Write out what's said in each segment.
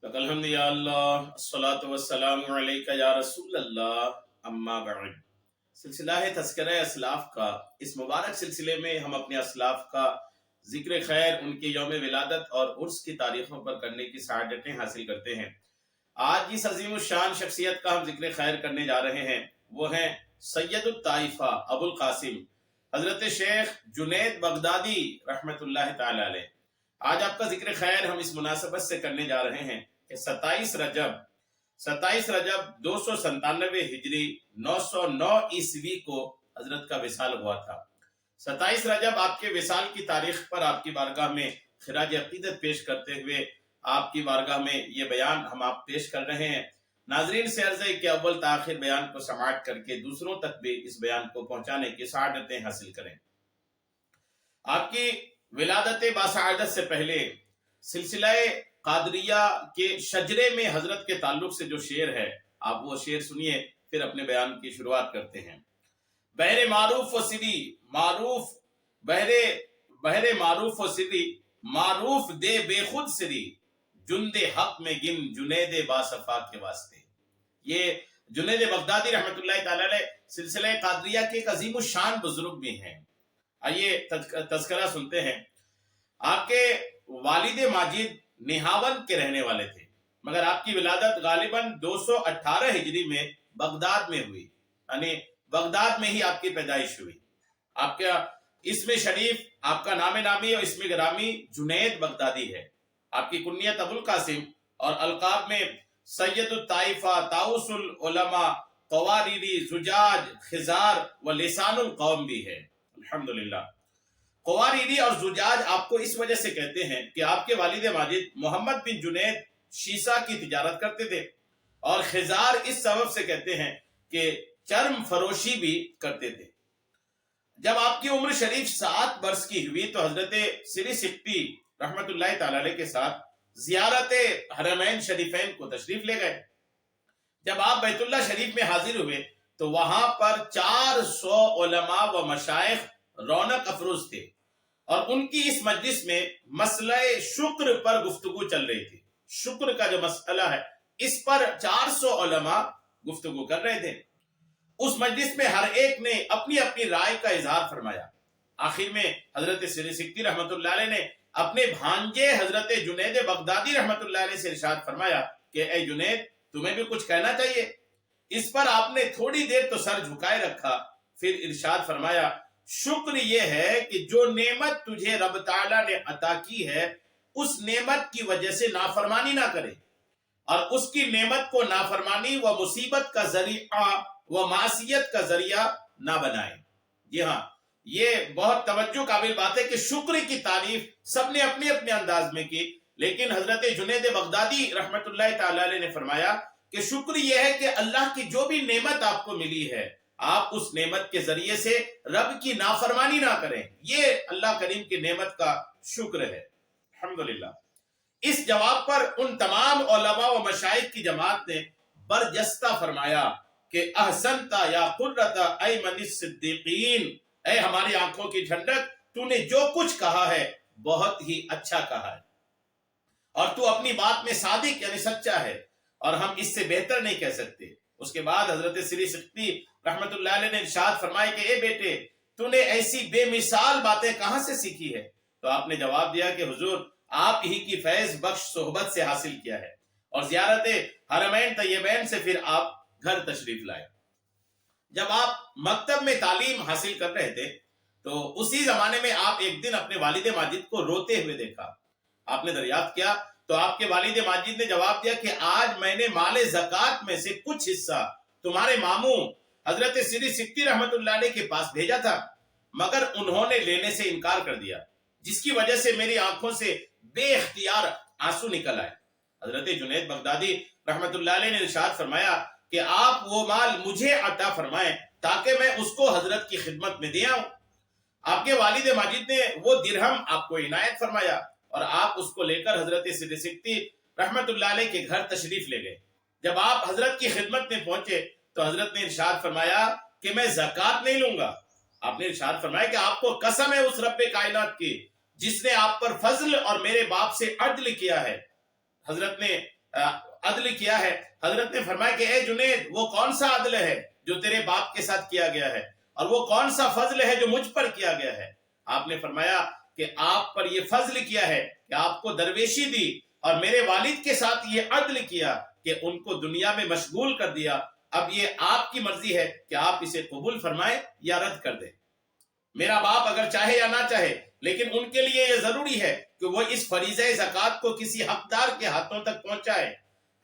لک الحمد یا اللہ الصلاۃ والسلام علیک یا رسول اللہ اما بعد۔ سلسلہ ہے تذکرہ اسلاف کا۔ اس مبارک سلسلے میں ہم اپنے اسلاف کا ذکر خیر، ان کے یوم ولادت اور عرس کی تاریخوں پر کرنے کی سعادتیں حاصل کرتے ہیں۔ آج اس عظیم الشان شخصیت کا ہم ذکر خیر کرنے جا رہے ہیں، وہ ہیں سید الطائفہ ابو القاسم حضرت شیخ جنید بغدادی رحمت اللہ تعالی علیہ۔ آج آپ کا ذکر خیر ہم اس مناسبت سے کرنے جا رہے ہیں کہ 27 رجب 297 ہجری 909 عیسوی کو حضرت کا وصال ہوا تھا۔ 27 رجب آپ کے وصال کی تاریخ پر آپ کی بارگاہ میں خراج عقیدت پیش کرتے ہوئے آپ کی بارگاہ میں یہ بیان ہم آپ پیش کر رہے ہیں۔ ناظرین سے عرض ہے کہ اول تاخیر بیان کو سماعت کر کے دوسروں تک بھی اس بیان کو پہنچانے کی سعادتیں حاصل کریں۔ آپ کی ولادت باسعادت سے پہلے سلسلہ قادریہ کے شجرے میں حضرت کے تعلق سے جو شعر ہے، آپ وہ شعر سنیے، پھر اپنے بیان کی شروعات کرتے ہیں۔ بہر معروف و سری معروف، بہر معروف و سری معروف دے بے خود سری، جند حق میں گن جنید باصفا کے واسطے۔ یہ جنید بغدادی رحمت اللہ تعالی علیہ سلسلہ قادریہ کے ایک عظیم الشان بزرگ بھی ہیں۔ آئیے تذکرہ سنتے ہیں۔ آپ کے والد ماجد نہاون کے رہنے والے تھے، مگر آپ کی ولادت غالباً 218 ہجری میں بغداد میں ہوئی، یعنی بغداد میں ہی آپ کی پیدائش ہوئی۔ آپ کا اسم شریف، آپ کا نام نامی اور اسم گرامی جنید بغدادی ہے۔ آپ کی کنیت ابو القاسم اور القاب میں سید الطائفہ، طاؤس العلماء، قواریری، زجاج، خزار و لسان القوم بھی ہے۔ الحمدللہ۔ قواریری اور زجاج آپ کو اس وجہ سے کہتے ہیں کہ آپ کے والد ماجد محمد بن جنید شیشہ کی تجارت کرتے تھے، اور خزار اس سبب سے کہتے ہیں کہ چرم فروشی بھی کرتے تھے۔ جب آپ کی عمر شریف 7 برس کی ہوئی تو حضرت سری سکتی رحمت اللہ تعالی علیہ کے ساتھ زیارت حرمین شریفین کو تشریف لے گئے۔ جب آپ بیت اللہ شریف میں حاضر ہوئے تو وہاں پر 400 علماء و مشائخ رونق افروز تھے، اور ان کی اس مجلس میں مسئلہ شکر پر گفتگو چل رہی تھی۔ شکر کا جو مسئلہ ہے اس پر 400 علماء گفتگو کر رہے تھے۔ اس مجلس میں ہر ایک نے اپنی اپنی رائے کا اظہار فرمایا۔ آخر میں حضرت سری سکتی رحمت اللہ علیہ نے اپنے بھانجے حضرت جنید بغدادی رحمت اللہ علیہ سے ارشاد فرمایا کہ اے جنید، تمہیں بھی کچھ کہنا چاہیے۔ اس پر آپ نے تھوڑی دیر تو سر جھکائے رکھا، پھر ارشاد فرمایا، شکر یہ ہے کہ جو نعمت تجھے رب تعالیٰ نے عطا کی ہے اس نعمت کی وجہ سے نافرمانی نہ کرے، اور اس کی نعمت کو نافرمانی و مصیبت کا ذریعہ و معصیت کا ذریعہ نہ بنائے۔ جی ہاں، یہ بہت توجہ قابل بات ہے کہ شکر کی تعریف سب نے اپنے اپنے انداز میں کی، لیکن حضرت جنید بغدادی رحمت اللہ تعالی علیہ نے فرمایا کہ شکر یہ ہے کہ اللہ کی جو بھی نعمت آپ کو ملی ہے آپ اس نعمت کے ذریعے سے رب کی نافرمانی نہ کریں، یہ اللہ کریم کی نعمت کا شکر ہے۔ الحمدللہ۔ اس جواب پر ان تمام علماء و مشائخ کی جماعت نے برجستہ فرمایا کہ احسنتا یا قرۃ ایمن الصدیقین، اے ہماری آنکھوں کی ٹھنڈک، تو نے جو کچھ کہا ہے بہت ہی اچھا کہا ہے، اور تو اپنی بات میں صادق یعنی سچا ہے، اور ہم اس سے بہتر نہیں کہہ سکتے۔ اس کے بعد حضرت سری سکتی رحمت اللہ علیہ نے ارشاد فرمایا کہ اے بیٹے، تو نے ایسی بے مثال باتیں کہاں سے سیکھی ہے؟ تو آپ نے جواب دیا کہ حضور، آپ ہی کی فیض بخش صحبت سے حاصل کیا ہے، اور زیارت حرمین طیبین سے پھر آپ گھر تشریف لائے۔ جب آپ مکتب میں تعلیم حاصل کر رہے تھے تو اسی زمانے میں آپ ایک دن اپنے والد ماجد کو روتے ہوئے دیکھا۔ آپ نے دریافت کیا تو آپ کے والد ماجد نے جواب دیا کہ آج میں نے مال زکوٰۃ میں سے کچھ حصہ تمہارے ماموں حضرت سری سکتی رحمت اللہ علیہ کے پاس بھیجا تھا، مگر انہوں نے لینے سے انکار کر دیا، جس کی وجہ سے میری آنکھوں سے بے اختیار آنسو نکل آئے۔ حضرت جنید بغدادی رحمت اللہ علیہ نے ارشاد فرمایا کہ آپ وہ مال مجھے عطا فرمائیں تاکہ میں اس کو حضرت کی خدمت میں دے آؤں۔ آپ کے والد ماجد نے وہ درہم آپ کو عنایت فرمایا، اور آپ اس کو لے کر حضرت سری سکتی رحمت اللہ علیہ کے گھر تشریف لے گئے۔ جب آپ حضرت کی خدمت میں پہنچے تو حضرت نے ارشاد فرمایا کہ میں زکوٰۃ نہیں لوں گا۔ آپ نے ارشاد فرمایا کہ آپ کو قسم ہے اس رب کائنات کی جس نے آپ پر فضل اور میرے باپ سے عدل کیا ہے۔ حضرت نے عدل کیا ہے؟ حضرت نے فرمایا کہ اے جنید، وہ کون سا عدل ہے جو تیرے باپ کے ساتھ کیا گیا ہے، اور وہ کون سا فضل ہے جو مجھ پر کیا گیا ہے؟ آپ نے فرمایا کہ آپ پر یہ فضل کیا ہے کہ آپ کو درویشی دی، اور میرے والد کے ساتھ یہ عدل کیا کہ ان کو دنیا میں مشغول کر دیا۔ اب یہ آپ کی مرضی ہے کہ آپ اسے قبول فرمائیں یا رد کر دیں۔ میرا باپ اگر چاہے یا نہ چاہے، لیکن ان کے لیے یہ ضروری ہے کہ وہ اس فریضہ زکوٰۃ کو کسی حقدار کے ہاتھوں تک پہنچائے۔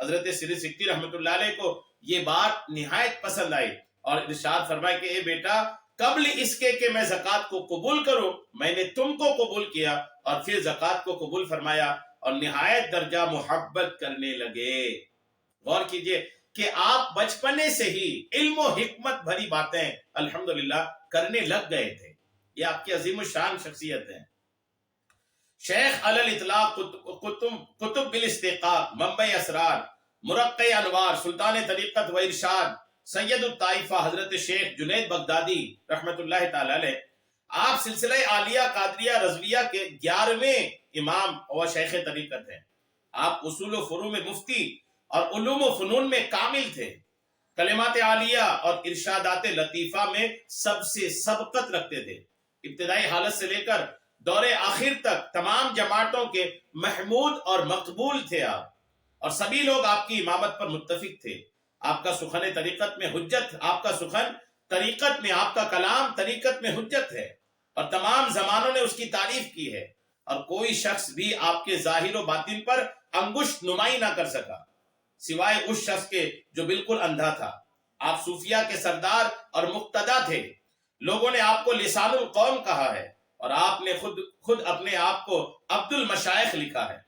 حضرت سری سکتی رحمۃ اللہ علیہ کو یہ بات نہایت پسند آئی، اور ارشاد فرمایا کہ اے بیٹا، قبل اس کے کہ میں زکوٰۃ کو قبول کروں، میں نے تم کو قبول کیا اور پھر زکوٰۃ کو قبول فرمایا، اور نہایت درجہ محبت کرنے لگے۔ غور کیجئے کہ آپ بچپنے سے ہی علم و حکمت بھری باتیں الحمدللہ کرنے لگ گئے تھے۔ یہ آپ کی عظیم الشان شخصیت ہے۔ شیخ علی الاطلاق قطب بالاستحقاق، منبع اسرار، مرقع انوار، سلطان طریقت و ارشاد، سید الطائفہ حضرت شیخ جنید بغدادی رحمت اللہ تعالی علیہ، آپ سلسلہ عالیہ قادریہ رضویہ کے 11ویں امام و شیخ طریقت ہیں۔ آپ اصول و فروع میں مفتی اور علوم و فنون میں کامل تھے۔ کلمات عالیہ اور ارشادات لطیفہ میں سب سے سبقت رکھتے تھے۔ ابتدائی حالت سے لے کر دور آخر تک تمام جماعتوں کے محمود اور مقبول تھے آپ، اور سبھی لوگ آپ کی امامت پر متفق تھے۔ آپ کا سخن طریقت میں حجت، آپ کا سخن طریقت میں، آپ کا کلام طریقت میں حجت ہے، اور تمام زمانوں نے اس کی تعریف کی ہے، اور کوئی شخص بھی آپ کے ظاہر و باطن پر انگشت نمائی نہ کر سکا سوائے اس شخص کے جو بالکل اندھا تھا۔ آپ صوفیہ کے سردار اور مقتدا تھے۔ لوگوں نے آپ کو لسان القوم کہا ہے، اور آپ نے خود اپنے آپ کو عبد المشائخ لکھا ہے۔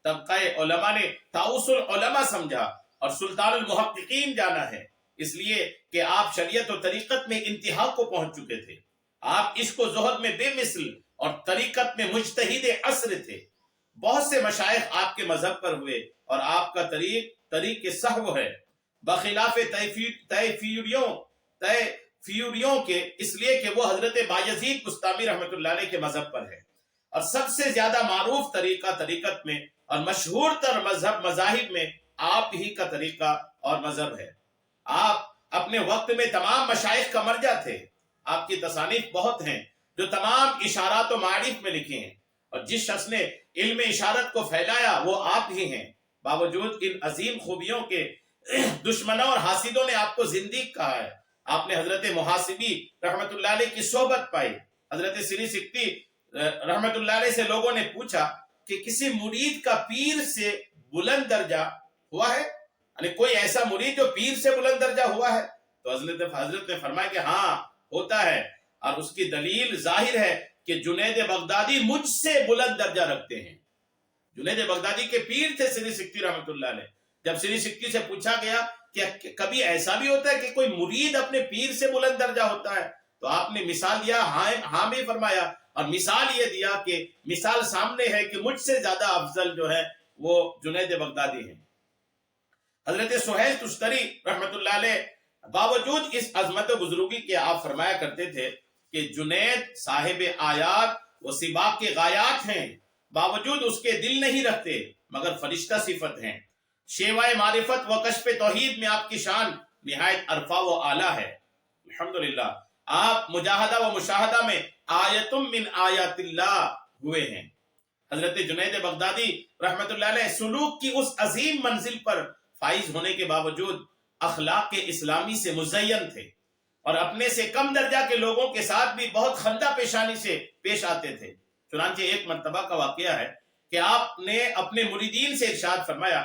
طبقہ علماء نے طاؤس العلماء سمجھا اور سلطان المحققین جانا ہے، اس لیے کہ آپ شریعت و طریقت میں انتہا کو پہنچ چکے تھے۔ آپ عشق و زہد میں بے مثل اور طریقت میں مجتہد عصر تھے۔ بہت سے مشائخ آپ کے مذہب پر ہوئے، اور آپ کا طریق صحو ہے، بخلاف تیفیریوں کے، اس لیے کہ وہ حضرت بایزید بستامی رحمۃ اللہ علیہ کے مذہب پر ہے، اور سب سے زیادہ معروف طریقہ طریقت میں اور مشہور تر مذاہب میں آپ ہی کا طریقہ اور مذہب ہے۔ آپ اپنے وقت میں تمام مشائخ کا مرجع تھے۔ آپ کی تصانیف بہت ہیں جو تمام اشارات و معارف میں لکھی ہیں، اور جس شخص نے علم اشارت کو پھیلایا وہ آپ ہی ہیں۔ باوجود ان عظیم خوبیوں کے دشمنوں اور حاسدوں نے آپ کو زندیق کہا ہے۔ آپ نے حضرت محاسبی رحمت اللہ علیہ کی صحبت پائی۔ حضرت سری سکتی رحمت اللہ علیہ سے لوگوں نے پوچھا کہ کسی مرید کا پیر سے بلند درجہ ہوا ہے، یعنی کوئی ایسا مرید جو پیر سے بلند درجہ ہوا ہے؟ تو حضرت نے فرمایا کہ ہاں ہوتا ہے، اور اس کی دلیل ظاہر ہے کہ جنید بغدادی مجھ سے بلند درجہ رکھتے ہیں۔ جنید بغدادی کے پیر تھے سری سکتی رحمت اللہ علیہ۔ جب سری سکتی سے پوچھا گیا کہ کبھی ایسا بھی ہوتا ہے کہ کوئی مرید اپنے پیر سے بلند درجہ ہوتا ہے، تو آپ نے مثال دیا، ہاں بھی فرمایا، اور مثال یہ دیا کہ مثال سامنے ہے کہ مجھ سے زیادہ افضل جو ہے وہ جنید بغدادی ہیں۔ حضرت سہیل تستری رحمت اللہ علیہ باوجود اس عظمت و بزرگی کے آپ فرمایا کرتے تھے کہ جنید صاحب آیات و سباق کے غایات ہیں، باوجود اس کے دل نہیں رکھتے مگر فرشتہ صفت ہیں۔ شیوہ معرفت و کشف توحید میں آپ کی شان نہایت عرفہ و اعلیٰ ہے۔ الحمدللہ آپ مجاہدہ و مشاہدہ میں آیتم من آیات اللہ ہوئے ہیں۔ حضرت جنید بغدادی رحمت اللہ علیہ سلوک کی اس عظیم منزل پر فائز ہونے کے باوجود اخلاق اسلامی سے مزین تھے، اور اپنے سے کم درجہ کے لوگوں کے ساتھ بھی بہت خندہ پیشانی سے پیش آتے تھے۔ چنانچہ ایک مرتبہ کا واقعہ ہے کہ آپ نے اپنے مریدین سے ارشاد فرمایا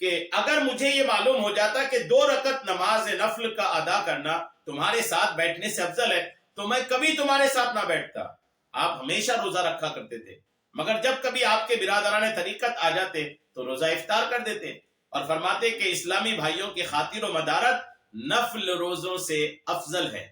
کہ اگر مجھے یہ معلوم ہو جاتا کہ 2 رکعت نماز نفل کا ادا کرنا تمہارے ساتھ بیٹھنے سے افضل ہے تو میں کبھی تمہارے ساتھ نہ بیٹھتا۔ آپ ہمیشہ روزہ رکھا کرتے تھے، مگر جب کبھی آپ کے برادران طریقت آ جاتے تو روزہ افطار کر دیتے، اور فرماتے کہ اسلامی بھائیوں کی خاطر و مدارت نفل روزوں سے افضل ہے۔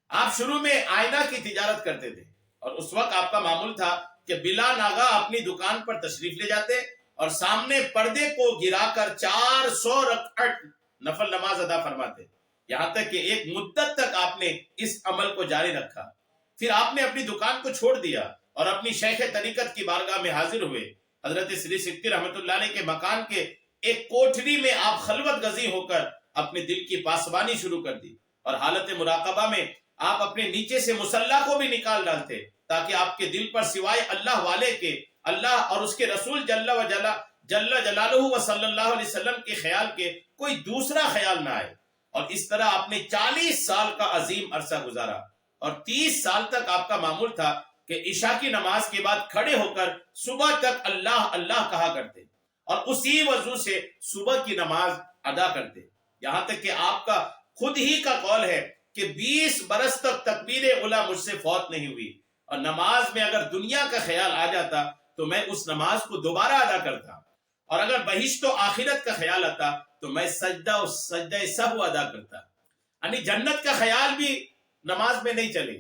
آپ شروع میں آئینہ کی تجارت کرتے تھے، اور اس وقت آپ کا معمول تھا کہ بلا ناغہ اپنی دکان پر تشریف لے جاتے اور سامنے پردے کو گرا کر 400 رکعت نفل نماز ادا فرماتے، یہاں تک کہ ایک مدت تک آپ نے اس عمل کو جاری رکھا۔ پھر آپ نے اپنی دکان کو چھوڑ دیا اور اپنی شیخ طریقت کی بارگاہ میں حاضر ہوئے۔ حضرت سری سکتی رحمت اللہ علیہ کے مکان کے ایک کوٹری میں آپ خلوت گزی ہو کر اپنے دل کی پاسبانی شروع کر دی، اور حالت مراقبہ میں آپ اپنے نیچے سے مصلی کو بھی نکال ڈالتے تاکہ آپ کے دل پر سوائے اللہ والے کے، اللہ اور اس کے رسول جل جلالہ و صلی اللہ علیہ وسلم کے خیال کے کوئی دوسرا خیال نہ آئے۔ اور اس طرح آپ نے 40 سال کا عظیم عرصہ گزارا، اور 30 سال تک آپ کا معمول تھا کہ عشاء کی نماز کے بعد کھڑے ہو کر صبح تک اللہ اللہ کہا کرتے، اور اسی وضو سے صبح کی نماز ادا کرتے، یہاں تک کہ آپ کا خود ہی کا قول ہے کہ 20 برس تک تکبیر اولیٰ مجھ سے فوت نہیں ہوئی، اور نماز میں اگر دنیا کا خیال آ جاتا تو میں اس نماز کو دوبارہ ادا کرتا، اور اگر بہشت و آخرت کا خیال آتا تو میں سجدہ سہو ادا کرتا۔ یعنی جنت کا خیال بھی نماز میں نہیں چلے،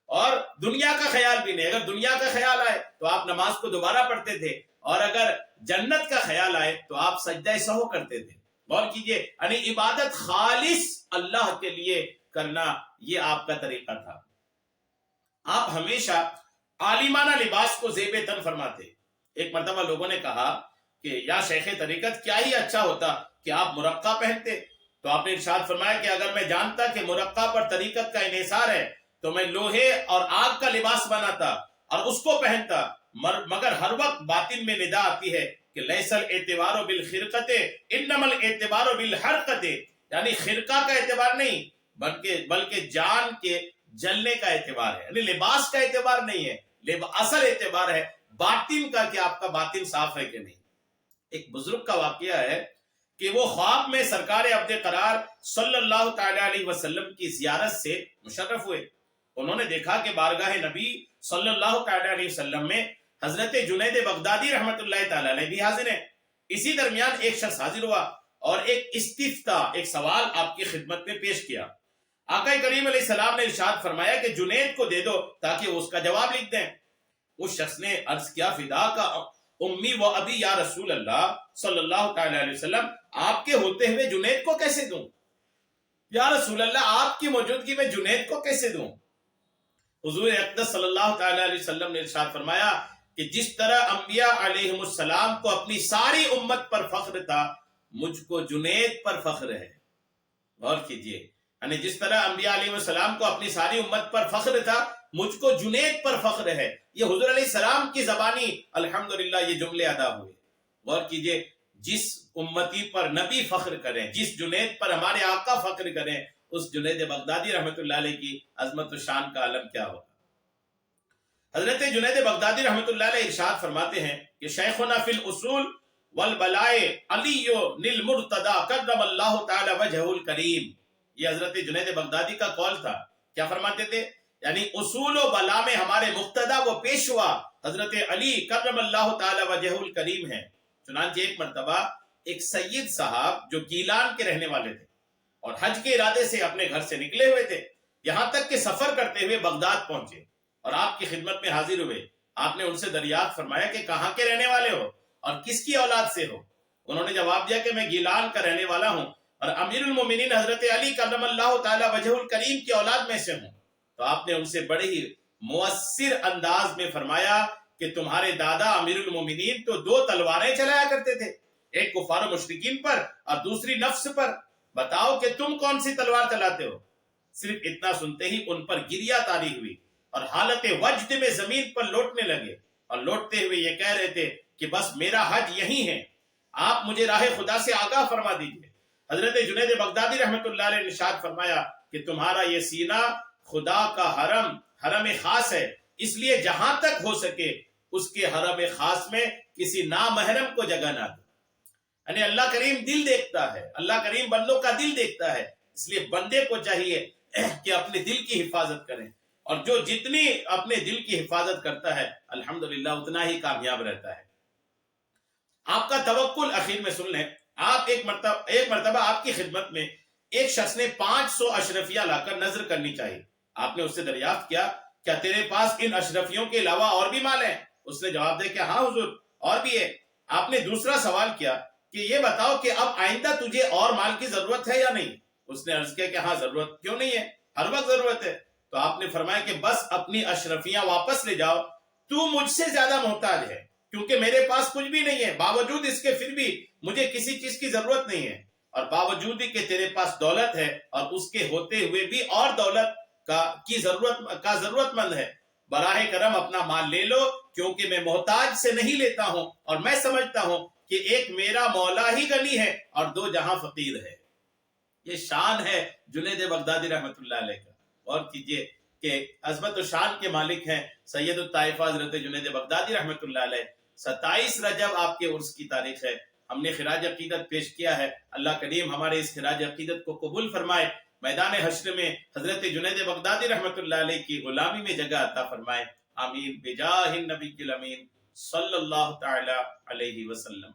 اور دنیا کا خیال بھی نہیں۔ اگر دنیا کا خیال آئے تو آپ نماز کو دوبارہ پڑھتے تھے، اور اگر جنت کا خیال آئے تو آپ سجدہ سہو کرتے تھے۔ غور کیجئے، یعنی عبادت خالص اللہ کے لیے کرنا، یہ آپ کا طریقہ تھا۔ آپ ہمیشہ عالمانہ لباس کو زیب تن فرماتے۔ ایک مرتبہ لوگوں نے کہا کہ یا شیخ طریقت، کیا ہی اچھا ہوتا کہ آپ مرقع پہنتے، تو آپ نے ارشاد فرمایا کہ اگر میں جانتا کہ مرقع پر طریقت کا انحصار ہے تو میں لوہے اور آگ کا لباس بناتا اور اس کو پہنتا، مگر ہر وقت باطن میں ندا آتی ہے کہ لیس الاعتبار بالخرقۃ انما الاعتبار بالحرقۃ، یعنی خرقہ کا اعتبار نہیں بلکہ جان کے جلنے کا اعتبار ہے، یعنی لباس کا اعتبار نہیں ہے، اصل اعتبار ہے باطن کا، کہ آپ کا باطن صاف ہے کہ نہیں۔ ایک بزرگ کا واقعہ ہے کہ وہ خواب میں سرکار عبد قرار صلی اللہ تعالی علیہ وسلم کی زیارت سے مشرف ہوئے۔ انہوں نے دیکھا کہ بارگاہ نبی صلی اللہ تعالی علیہ وسلم میں حضرت جنید بغدادی رحمت اللہ تعالی علیہ بھی حاضر ہیں۔ اسی درمیان ایک شخص حاضر ہوا اور ایک استفتاء، ایک سوال آپ کی خدمت میں پیش کیا۔ آقا کریم علیہ السلام نے ارشاد فرمایا کہ جنید کو دے دو تاکہ وہ اس کا جواب لکھ دیں۔ اس شخص نے عرض کیا، فدا کا امی و ابی یا رسول اللہ صلی اللہ تعالی علیہ وسلم، آپ کے ہوتے ہوئے جنید کو کیسے دوں؟ یا رسول اللہ، آپ کی موجودگی میں جنید کو کیسے دوں؟ حضور اقدس صلی اللہ تعالی علیہ وسلم نے ارشاد فرمایا کہ جس طرح انبیاء علیہم السلام کو اپنی ساری امت پر فخر تھا، مجھ کو جنید پر فخر ہے۔ غور کیجئے، یعنی جس طرح انبیاء علیہ السلام کو اپنی ساری امت پر فخر تھا، مجھ کو جنید پر فخر ہے۔ یہ حضور علیہ السلام کی زبانی الحمدللہ یہ جملے ادا ہوئے۔ غور کیجئے، جس امتی پر نبی فخر کریں، جس جنید پر ہمارے آقا فخر کریں، اس جنید بغدادی رحمت اللہ علیہ کی عظمت و شان کا عالم کیا ہوگا۔ حضرت جنید بغدادی رحمت اللہ علیہ ارشاد فرماتے ہیں کہ شیخنا فی الاصول والبلائے علی للمرتضی کرم اللہ تعالی وجہہ الکریم، یہ حضرت جنید بغدادی کا قول تھا۔ کیا فرماتے تھے؟ یعنی اصول و بلا میں ہمارے مقتدی وہ پیشوا حضرت علی کرم اللہ تعالی وجہہ الکریم ہے۔ چنانچہ ایک مرتبہ ایک سید صاحب جو گیلان کے رہنے والے تھے اور حج کے ارادے سے اپنے گھر سے نکلے ہوئے تھے، یہاں تک کہ سفر کرتے ہوئے بغداد پہنچے اور آپ کی خدمت میں حاضر ہوئے۔ آپ نے ان سے دریافت فرمایا کہ کہاں کے رہنے والے ہو اور کس کی اولاد سے ہو؟ انہوں نے جواب دیا کہ میں گیلان کا رہنے والا ہوں اور امیر المومنین حضرت علی کرم اللہ تعالی وجہ الکریم کی اولاد میں سے ہوں۔ تو آپ نے ان سے بڑے ہی مؤثر انداز میں فرمایا کہ تمہارے دادا امیر المومنین تو 2 تلواریں چلایا کرتے تھے، ایک کفار و مشرکین پر اور دوسری نفس پر، بتاؤ کہ تم کون سی تلوار چلاتے ہو؟ صرف اتنا سنتے ہی ان پر گریہ طاری ہوئی اور حالت وجد میں زمین پر لوٹنے لگے، اور لوٹتے ہوئے یہ کہہ رہے تھے کہ بس میرا حج یہی ہے، آپ مجھے راہ خدا سے آگاہ فرما دیجئے۔ حضرت جنید بغدادی رحمت اللہ علیہ نے ارشاد فرمایا کہ تمہارا یہ سینہ خدا کا حرم خاص ہے، اس لیے جہاں تک ہو سکے اس کے حرم خاص میں کسی نامحرم کو جگہ نہ دو۔ یعنی اللہ کریم دل دیکھتا ہے، اللہ کریم بندوں کا دل دیکھتا ہے، اس لیے بندے کو چاہیے کہ اپنے دل کی حفاظت کریں، اور جو جتنی اپنے دل کی حفاظت کرتا ہے الحمدللہ اتنا ہی کامیاب رہتا ہے۔ آپ کا توکل اخیر میں سن لیں، آپ ایک مرتبہ آپ کی خدمت میں ایک شخص نے 500 اشرفیہ لا کر نظر کرنی چاہیے۔ آپ نے اس سے دریافت کیا کیا تیرے پاس ان اشرفیوں کے علاوہ اور بھی مال ہیں؟ اس نے جواب دیا کہ ہاں حضور اور بھی ہے۔ آپ نے دوسرا سوال کیا کہ یہ بتاؤ کہ اب آئندہ تجھے اور مال کی ضرورت ہے یا نہیں؟ اس نے عرض کیا کہ ہاں ضرورت کیوں نہیں ہے، ہر وقت ضرورت ہے۔ تو آپ نے فرمایا کہ بس اپنی اشرفیاں واپس لے جاؤ، تو مجھ سے زیادہ محتاج ہے۔ کیونکہ میرے پاس کچھ بھی نہیں ہے، باوجود اس کے پھر بھی مجھے کسی چیز کی ضرورت نہیں ہے، اور باوجود ہی کہ تیرے پاس دولت ہے اور اس کے ہوتے ہوئے بھی اور دولت کی ضرورت مند ہے، براہ کرم اپنا مال لے لو، کیونکہ میں محتاج سے نہیں لیتا ہوں، اور میں سمجھتا ہوں کہ ایک میرا مولا ہی غنی ہے اور دو جہاں فقیر ہے۔ یہ شان ہے جنید بغدادی رحمت اللہ علیہ کا۔ اور کیجئے کہ عظمت و شان کے مالک ہیں سید الطائفہ حضرت جنید بغدادی رحمت اللہ علیہ۔ 27 رجب آپ کے عرس کی تاریخ ہے، ہم نے خراج عقیدت پیش کیا ہے، اللہ کریم ہمارے اس خراج عقیدت کو قبول فرمائے، میدان حشر میں حضرت جنید بغدادی رحمت اللہ علیہ کی غلامی میں جگہ عطا فرمائے، آمین بجاہ النبی الامین صلی اللہ تعالی علیہ وسلم۔